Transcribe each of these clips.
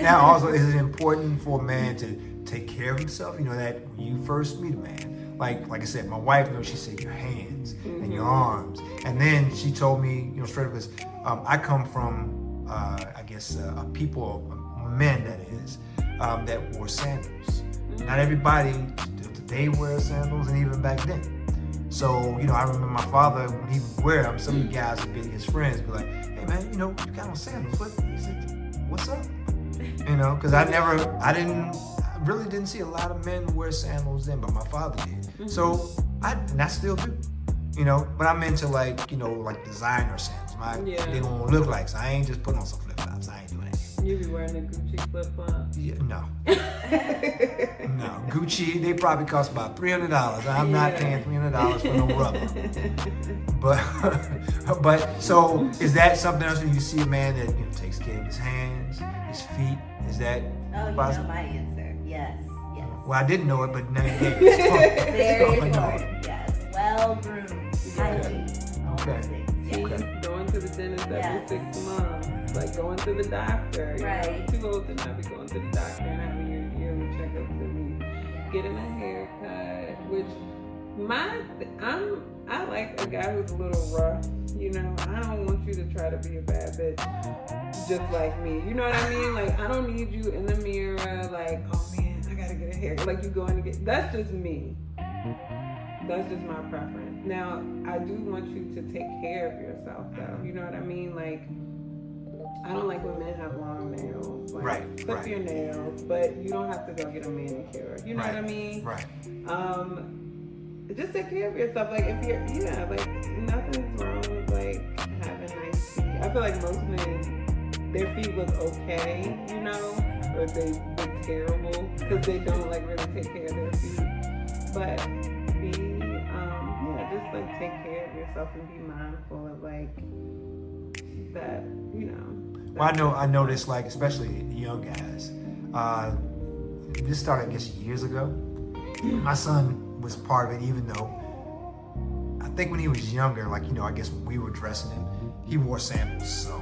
Now, also, is it important for a man to take care of himself? You know, that when you first meet a man, like I said, my wife, she said your hands and your arms. And then she told me, straight up, because I come from, I guess, men, that is, that wore sandals. Not everybody today wears sandals, and even back then. So, I remember my father, when he would wear them, some of the guys would be his friends, be like, hey man, you got on sandals. What's up? Because I really didn't see a lot of men wear sandals then, but my father did. So, I still do. But I'm into like designer sandals. They don't look like, so I ain't just putting on some flip-flops. I ain't doing that. You be wearing the Gucci flip-flops? Yeah, no. No, Gucci, they probably cost about $300. I'm not paying $300 for no rubber. But so is that something else when you see a man that takes care of his hands, his feet? Is that possible? My answer. Yes. Well, I didn't know it, but now you gave it. Very important. Yes. Well groomed. Hygiene. Okay. Yes. Going to the dentist every 6 months. Like going to the doctor. Right. You're too old to not be going to the doctor and having your yearly checkups and getting a haircut. Which I like a guy who's a little rough. I don't want you to try to be a bad bitch just like me. You know what I mean? Like I don't need you in the mirror like, oh man, I gotta get a haircut. Like you going to get. That's just me. That's just my preference. Now I do want you to take care of yourself though. You know what I mean? Like. I don't like when men have long nails. Like, clip your nails, but you don't have to go get a manicure. You know what I mean? Right. Just take care of yourself. Like, if you're, nothing's wrong with, like, having nice feet. I feel like most men, their feet look okay, or they look terrible because they don't, like, really take care of their feet. But just, like, take care of yourself and be mindful of, like, that, Well, I noticed, like, especially young guys. This started, I guess, years ago. My son was part of it, even though I think when he was younger, like, I guess when we were dressing him, he wore sandals, so,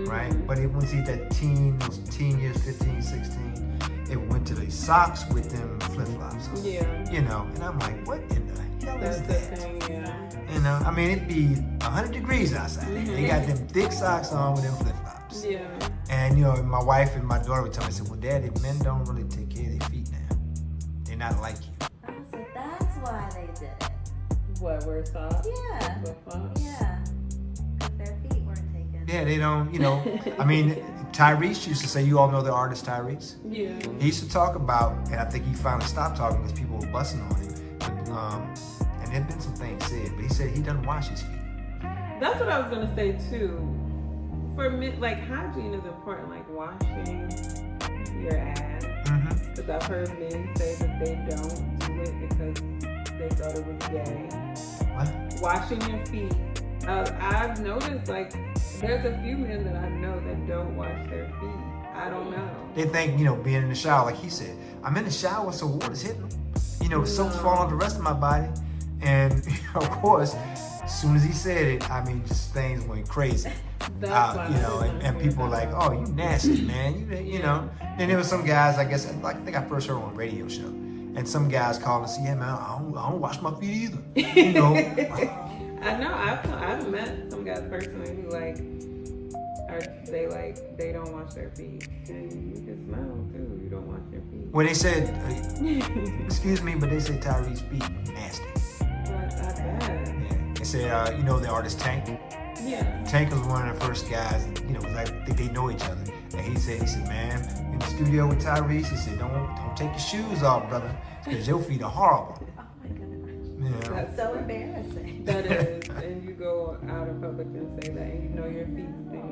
right? But once he hit that those teen years, 15, 16, it went to the socks with them flip-flops on. Yeah. And I'm like, what in the hell is that? The thing, yeah. I mean, it'd be 100 degrees outside. They got them thick socks on with them flip-flops. Yeah. And, my wife and my daughter would tell me, I said, well, Daddy, men don't really take care of their feet now. They're not like you. Oh, so that's why they did it. What, wear socks? Yeah. Yeah. Because their feet weren't taken. Yeah, they don't, I mean, Tyrese used to say, you all know the artist Tyrese? Yeah. He used to talk about, and I think he finally stopped talking because people were busting on him. And there'd been some things said, but he said he doesn't wash his feet. That's what I was going to say, too. For me, like, hygiene is important, like washing your ass. Because I've heard men say that they don't do it because they thought it was gay. What? Washing your feet. I've noticed, like, there's a few men that I know that don't wash their feet. I don't know. They think, being in the shower, like he said, I'm in the shower, so water's hitting them. Soap's falling on the rest of my body. And, of course, as soon as he said it, I mean, just things went crazy. And people were like, oh, you nasty, man. You know. And there were some guys, I guess, I think I first heard on a radio show. And some guys called and said, yeah, man, I don't wash my feet either. I know. I've met some guys personally who, like, they don't wash their feet. And you can smell too. You don't wash your feet. When they said, excuse me, but they said Tyrese's feet nasty. Not bad. Yeah. They said, the artist Tank? Yeah. Tank was one of the first guys, I think they know each other. And he said, man, in the studio with Tyrese, he said, don't take your shoes off, brother, because your feet are horrible. Oh my goodness. Yeah. That's so embarrassing. That is. And you go out in public and say that, and your feet stink.